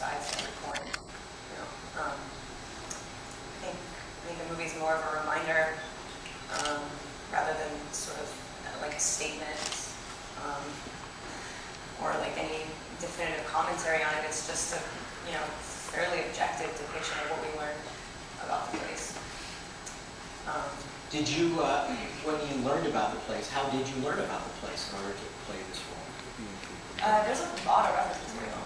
sides to every coin. I think the movie's more of a reminder rather than sort of like a statement or like any definitive commentary on it. It's just a fairly objective depiction of what we learned about the place. Did you, when you learned about the place, how did you learn about the place in order to play this role? There's a lot of reference material.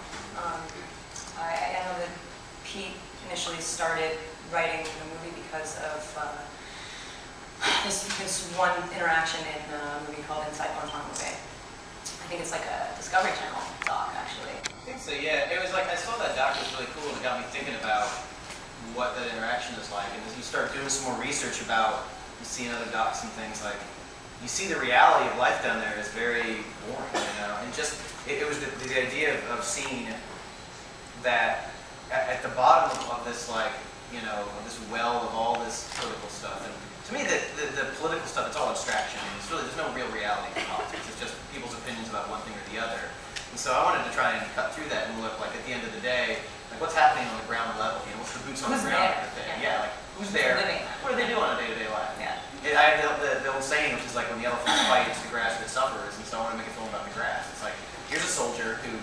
I know that Pete initially started writing the movie because of this one interaction in a movie called Inside Guantanamo Bay. I think it's like a Discovery Channel doc, actually. I think so, yeah. It was like, I saw that doc, it was really cool, and it got me thinking about what that interaction is like. And as you start doing some more research about, you see in other docs and things, like, you see the reality of life down there is very boring, And just, it was the idea of seeing that at the bottom of this, like, of this well of all this political stuff. And to me, the political stuff, it's all abstraction. It's really, there's no real reality in politics. It's just people's opinions about one thing or the other. And so I wanted to try and cut through that and look, like, at the end of the day, like, what's happening on the ground level? What's the boots on the ground kind of thing? Yeah, like, who's there? What do they do on a day-to-day life? Yeah. I have the old saying, which is like, when the elephants fight, it's the grass that suffers. And so I want to make a film about the grass. It's like, here's a soldier who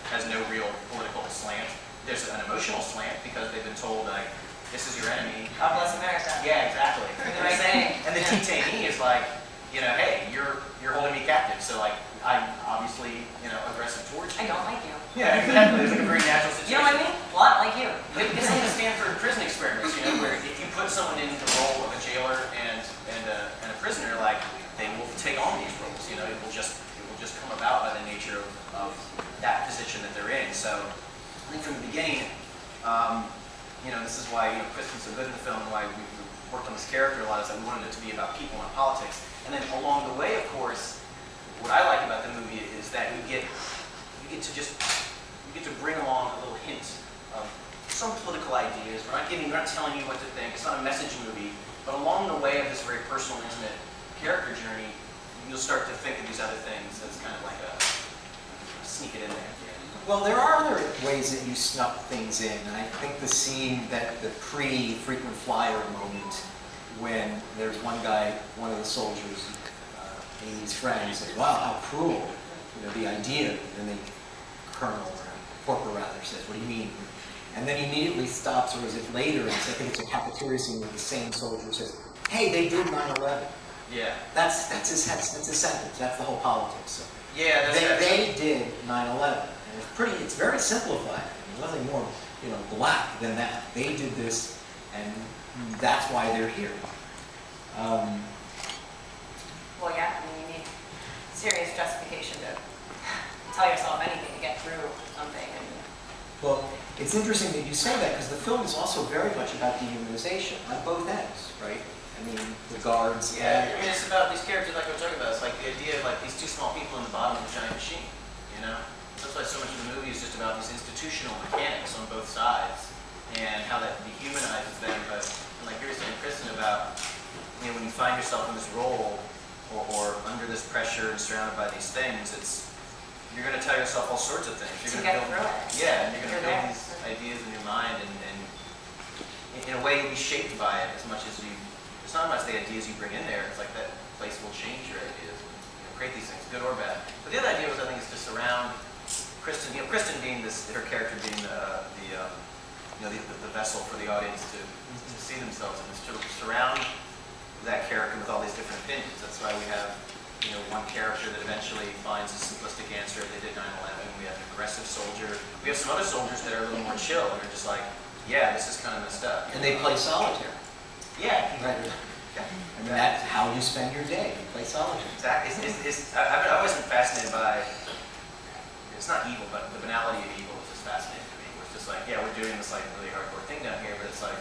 has no real political slant. There's an emotional slant because they've been told, like, this is your enemy. God bless America. Yeah, exactly. The right thing. And the detainee is like, hey, you're holding me captive, so like I'm obviously aggressive towards you. I don't like you. Yeah, exactly. It's like a very natural situation. You know what I mean? What? Like you. It's like the Stanford prison experiments, where if you put someone in the role of a jailer and a prisoner, like they will take on these roles. It will just come about by the nature of that position that they're in. So I think from the beginning. This is why Kristen's so good in the film, and why we worked on this character a lot, is that we wanted it to be about people and politics. And then along the way, of course, what I like about the movie is that you get to bring along a little hint of some political ideas. We're not telling you what to think. It's not a message movie, but along the way of this very personal, intimate character journey, you'll start to think of these other things as kind of like a sneak it in there. Well, there are other ways that you snuck things in. And I think the scene, the pre-frequent flyer moment, when there's one guy, one of the soldiers, Amy's friend, says, "Wow, how cruel!" The idea. And the colonel or corporal rather says, "What do you mean?" And then he immediately stops, or is it later? I think it's a cafeteria scene where the same soldier says, "Hey, they did 9/11." Yeah. That's his sentence. That's the whole politics. So yeah. They did 9/11. It's very simplified. There's nothing more, black than that. They did this, and that's why they're here. Well, yeah, you need serious justification to tell yourself anything to get through something. Well, it's interesting that you say that, because the film is also very much about dehumanization on both ends, right? I mean, the guards. Yeah, it's about these characters, like I was talking about. It's like the idea of like these two small people in the bottom of a giant machine, That's why so much of the movie is just about these institutional mechanics on both sides and how that dehumanizes them. But like you were saying, Kristen, about when you find yourself in this role or under this pressure and surrounded by these things, you're going to tell yourself all sorts of things. You're going to build, and you're going to build these ideas in your mind, and in a way you'll be shaped by it as much as you. It's not much the ideas you bring in there. It's like that place will change your ideas, and create these things, good or bad. But the other idea was, I think, is to surround Kristen, Kristen being her character being the vessel for the audience to see themselves in, is to surround that character with all these different opinions. That's why we have, one character that eventually finds a simplistic answer. They did 9/11. We have an aggressive soldier. We have some other soldiers that are a little more chill and are just like, yeah, this is kind of messed up. And they play solitaire. Yeah. Right. Yeah. I mean, that's how you spend your day. You play solitaire. Exactly. I wasn't fascinated by. It's not evil, but the banality of evil is just fascinating to me. It's just like, yeah, we're doing this like really hardcore thing down here, but it's like,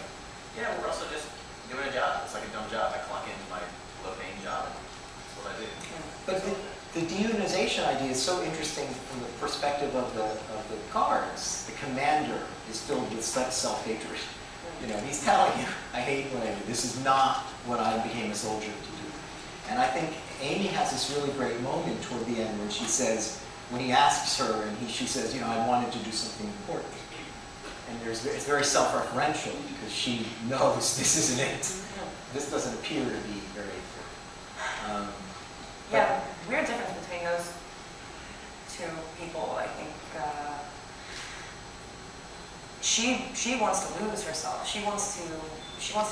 yeah, we're also just doing a job. It's like a dumb job. I clock into my low-paying job, and that's what I do. But the dehumanization idea is so interesting from the perspective of the guards. The commander is filled with such self-hatred. He's telling you, I hate what I do. This is not what I became a soldier to do. And I think Amy has this really great moment toward the end when she says, when he asks her, and she says, I wanted to do something important. And it's very self-referential because she knows this isn't it. This doesn't appear to be very. Yeah, weird difference between those two people. I think she wants to lose herself. She wants to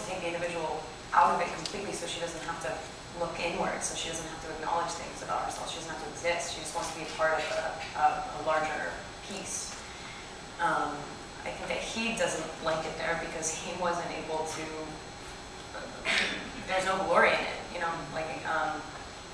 take the individual out of it completely, so she doesn't have to look inward. So she doesn't have to acknowledge things about herself. She doesn't have to exist. She just wants to be a part of a larger piece. I think that he doesn't like it there because he wasn't able to. There's no glory in it, you know.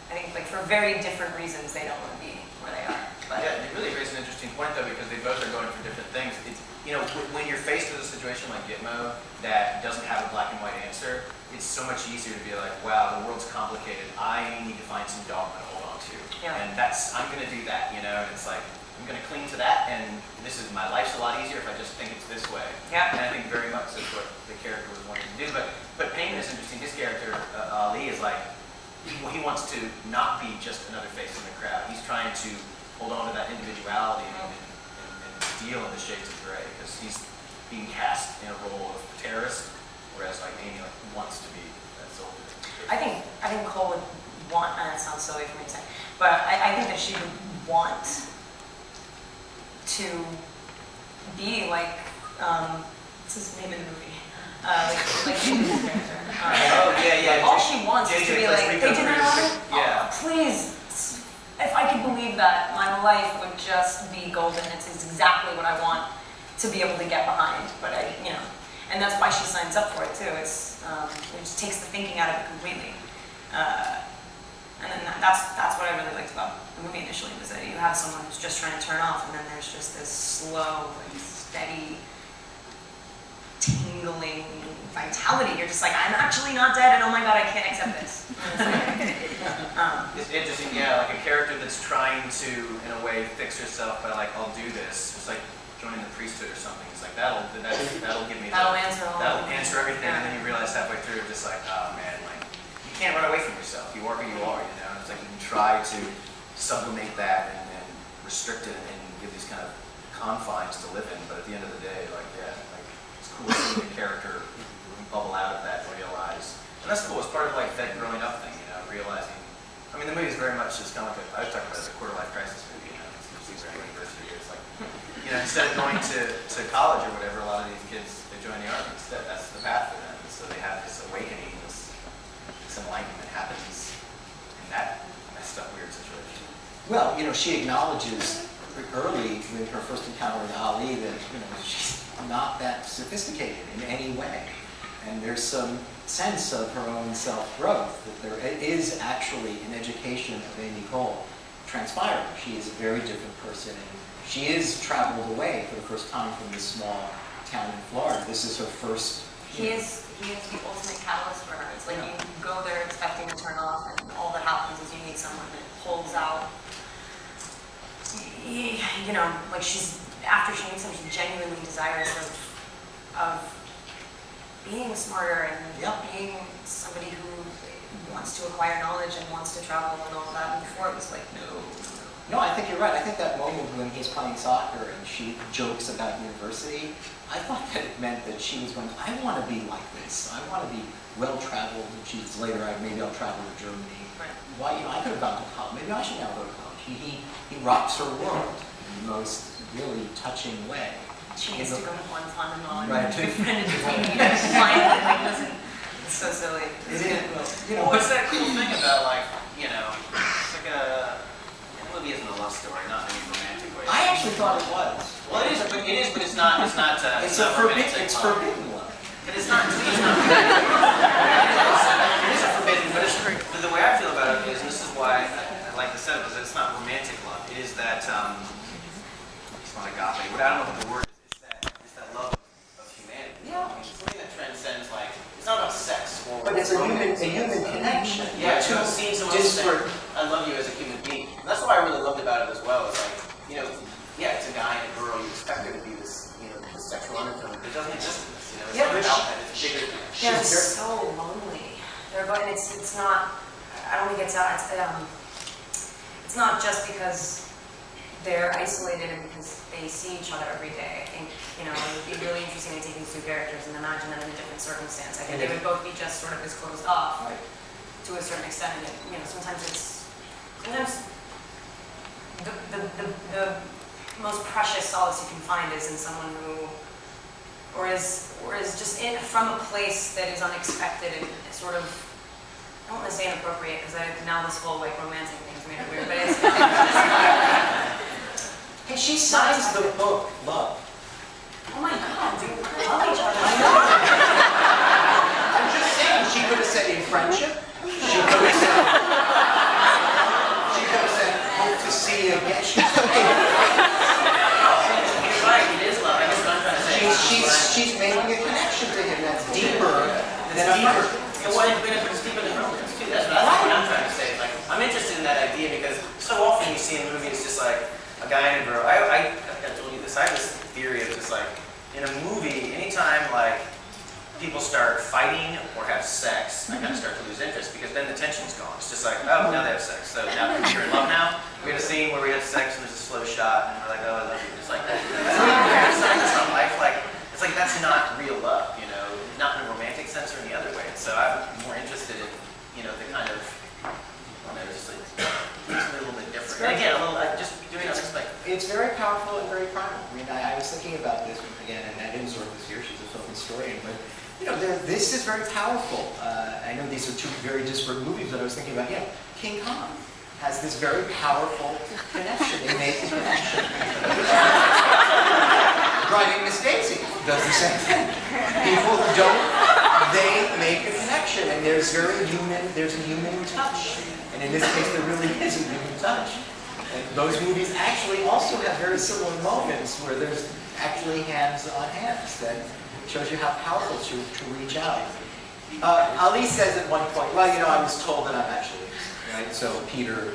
I think for very different reasons they don't want to be where they are. But yeah, it really raises an interesting point though, because they both are going for different things. It's, you know, when you're faced with a situation like Gitmo that doesn't have a black and white answer, it's so much easier to be like, wow, the world's complicated. I need to find some dogma to hold on to, and I'm going to do that, you know. And it's like I'm going to cling to that, and my life's a lot easier if I just think it's this way. Yeah. And I think very much that's what the character was wanting to do. But Payne is interesting. His character Ali is like. He wants to not be just another face in the crowd. He's trying to hold on to that individuality and deal in the shades of gray, because he's being cast in a role of terrorist, whereas like Amy wants to be that soldier. I think Cole would want, and that sounds silly for me to say, but I think that she would want to be like, what's his name in the movie? Like Shane's character. All she wants is to be like, they did not want it? Yeah. Oh, please. If I could believe that, my life would just be golden. It's exactly what I want to be able to get behind. But and that's why she signs up for it too. It just takes the thinking out of it completely. And then that's what I really liked about the movie initially, was that you have someone who's just trying to turn off, and then there's just this slow, steady, tingling vitality. You're just like, I'm actually not dead, and oh my god, I can't accept this. It's interesting, yeah, like a character that's trying to, in a way, fix herself by like, I'll do this. It's like joining the priesthood or something. It's like that'll give me that'll answer everything, and then you realize halfway through, just like, oh man, like you can't run away from yourself. You are who you are, you know. It's like you can try to sublimate that and restrict it and give these kind of confines to live in, but at the end of the day, like it's cool seeing the character bubble out of that and realize. And that's cool. It's part of like that growing up thing, you know, realizing. I mean, the movie is very much just kind of like I was talking about as a quarter-life crisis movie. You know, it's like university. It's like, you know, instead of going to college or whatever, a lot of these kids they join the army instead. That's the path for them. And so they have this awakening, this enlightenment happens in that messed up, weird situation. Well, you know, she acknowledges early in her first encounter with Ali that, you know, she's not that sophisticated in any way. And there's some sense of her own self-growth, that there is actually an education of Amy Cole transpiring. She is a very different person, and she is traveled away for the first time from this small town in Florida. This is her first. He is the ultimate catalyst for her. It's like you go there expecting to turn off, and all that happens is you meet someone that pulls out. You know, like after she meets him, she's genuinely desirous of being smarter and being somebody who wants to acquire knowledge and wants to travel and all that. And before it was like, no. No, I think you're right. I think that moment when he's playing soccer and she jokes about university, I thought that it meant that she was going, I want to be like this. I want to be well-traveled. And she's later, maybe I'll travel to Germany. Right. Why, you know, I could have gone to college. Maybe I should now go to college. He rocks her world in the most really touching way. She needs to go to Guantanamo and right. befriend a detainee. Like, listen, it's so silly. It is. Well, you know, what's that cool thing about, like, you know, it's like a movie isn't a love story, not in any romantic way. I actually thought it was. Well, it is, but it's not. It's not forbidden love. But it's not. To me, it's not. It is a forbidden, but the way I feel about it is, and this is why I like the setup, is that it's not romantic love. It is that it's not agape. But I don't know what the word is. It's that love of humanity. Yeah. I mean, something that transcends, like, it's not about sex or but it's a human connection. Yeah, to seeing someone say, I love you as a human being. And that's what I really loved about it as well. Is like, you know, yeah, it's a guy and a girl. You expect there to be this, you know, this sexual undertone. But it doesn't exist in this. You know, it's not about that. It's bigger than that. They're so lonely. They're going. It's not. I don't think it's not just because they're isolated and because they see each other every day. I think, it would be really interesting to take these two characters and imagine them in a different circumstance. I think they would both be just sort of as closed off to a certain extent. And, sometimes the most precious solace you can find is in someone who, or is just from a place that is unexpected and sort of, I don't want to say inappropriate because now this whole romantic thing's made it weird, but it's. Hey, she signs the book, Love. Oh my God, dude, we love each other. I know. I'm just saying, she could have said in friendship. She could have said, hope to see you again. You're right, it is love. I guess what I'm trying to say. She's making a connection to him that's deeper than a friend. But it's deeper than romance too. That's what I'm trying to say. Like, I'm interested in that idea because so often you see in movies just like a guy and a girl. I told you this. I have this theory of just like in a movie, anytime like people start fighting or have sex, I kind of start to lose interest because then the tension's gone. It's just like, oh, now they have sex. So now you're in love now. We had a scene where we had sex and there's a slow shot and we're like, oh, I love you. It's like that's not life. Like it's like that's not real love, not in a romantic sense or any other way. So I'm more interested in, the kind of, just like makes me a little bit different. And again, just doing unexpected. It's very powerful and very primal. I mean, I was thinking about this again, and I didn't sort this here. She's a film historian, but this is very powerful. I know these are two very disparate movies, but I was thinking about, King Kong has this very powerful connection. They make a connection. Driving Miss Daisy does the same thing. People don't, they make a connection, and there's a human touch. And in this case, there really is a human touch. And those movies actually also have very similar moments where there's actually hands on hands that shows you how powerful to reach out. Ali says at one point, well, I was told that I'm actually, right? So Peter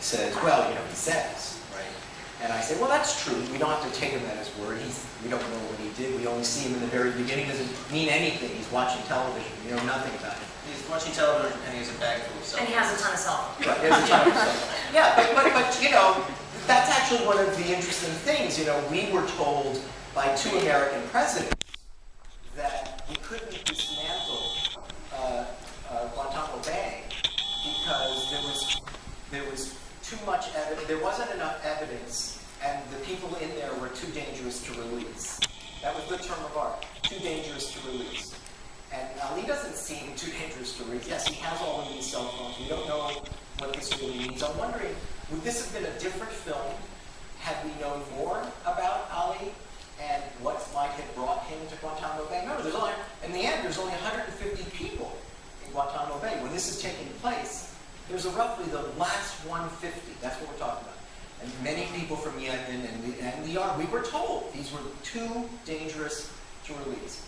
says, well, he says, right? And I say, well, that's true. We don't have to take him at his word. We don't know what he did. We only see him in the very beginning. It doesn't mean anything. He's watching television. We know nothing about him. He's watching television and he has a bag full of cell And he has a ton of cell phones. Right, he has a ton of cell phones. Yeah, but that's actually one of the interesting things. We were told by two American presidents that we couldn't dismantle Guantanamo Bay because there was too much evidence. There wasn't enough evidence, and the people in there were too dangerous to release. That was the term of art. Too dangerous to release. And Ali doesn't seem too dangerous to release. Yes, he has all of these cell phones. We don't know what this really means. I'm wondering, would this have been a different film had we known more about Ali and what might have brought him to Guantanamo Bay? Remember, in the end, there's only 150 people in Guantanamo Bay. When this is taking place, there's roughly the last 150. That's what we're talking about. And many people from Yemen and we were told these were too dangerous to release.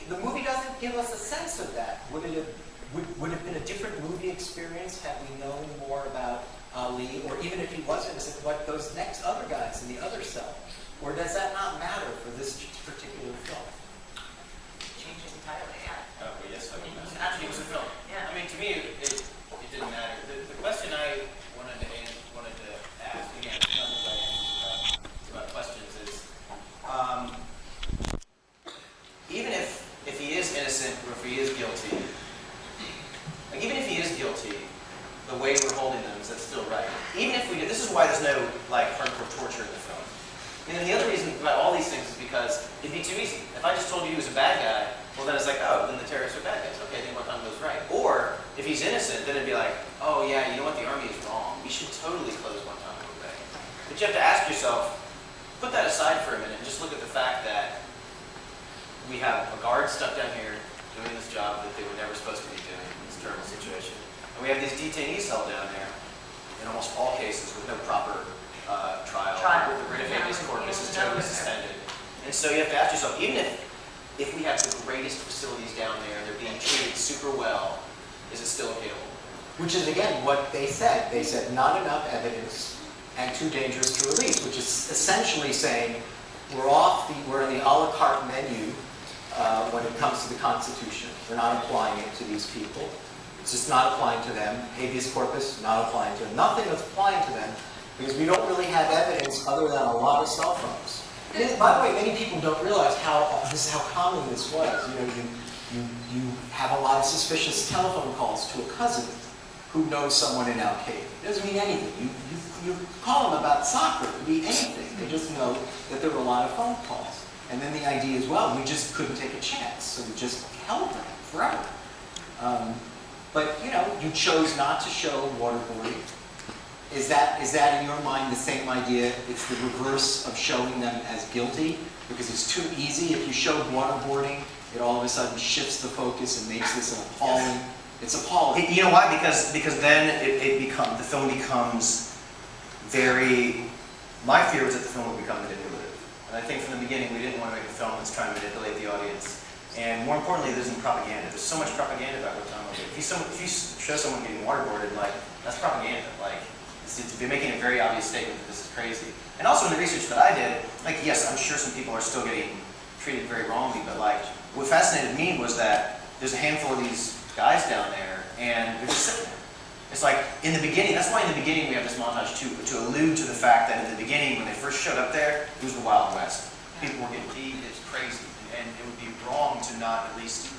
The movie doesn't give us a sense of that. Would it have been a different movie experience had we known more about Ali, or even if he was innocent, what those next other guys in the other cell? Or does that not matter for this particular film? Changes entirely, yeah. Oh, well, yes, actually, it was a film. Yeah. I mean, to me, it didn't matter. The question I wanted to ask, again, nothing by answers about questions, is even if he is innocent or if he is guilty, even if he is guilty, the way we're holding them, is that still right? Even if we do, this is why there's no hardcore torture in the film. And then the other reason about all these things is because it'd be too easy. If I just told you he was a bad guy, well then it's like, oh, then the terrorists are bad guys. Okay, then Guantanamo's right. Or if he's innocent, then it'd be like, oh yeah, you know what, the army is wrong. We should totally close Guantanamo Bay. But you have to ask yourself, put that aside for a minute and just look at the fact that we have a guard stuck down here doing this job that they were never supposed to be doing in this terrible situation. And we have these detainees held down there, in almost all cases, with no proper trial. The writ of habeas corpus is totally suspended. And so you have to ask yourself, even if we have the greatest facilities down there and they're being treated super well, is it still available? Which is, again, what they said. They said not enough evidence and too dangerous to release, which is essentially saying we're in the a la carte menu when it comes to the Constitution. We're not applying it to these people. It's just not applying to them. Habeas corpus, not applying to them. Nothing that's applying to them because we don't really have evidence other than a lot of cell phones. And by the way, many people don't realize how common this was. You know, you have a lot of suspicious telephone calls to a cousin who knows someone in Al-Qaeda. It doesn't mean anything. You call them about soccer, it could be anything. They just know that there were a lot of phone calls. And then the idea is, well, we just couldn't take a chance, so we just held them forever. But, you know, you chose not to show waterboarding. Is that in your mind the same idea? It's the reverse of showing them as guilty? Because it's too easy. If you show waterboarding, it all of a sudden shifts the focus and makes this an appalling... It's appalling. You know why? Because then the film becomes very... My fear was that the film would become manipulative. And I think from the beginning we didn't want to make a film that's trying to manipulate the audience. And more importantly, there isn't propaganda. There's so much propaganda about what's on movie. If you show someone getting waterboarded, like, that's propaganda. Like, they're making a very obvious statement that this is crazy. And also in the research that I did, like, yes, I'm sure some people are still getting treated very wrongly, but like, what fascinated me was that there's a handful of these guys down there, and they're just sitting there. It's like, in the beginning, that's why in the beginning we have this montage to allude to the fact that in the beginning, when they first showed up there, it was the Wild West. People were getting beat, it's crazy, and it would be wrong to not at least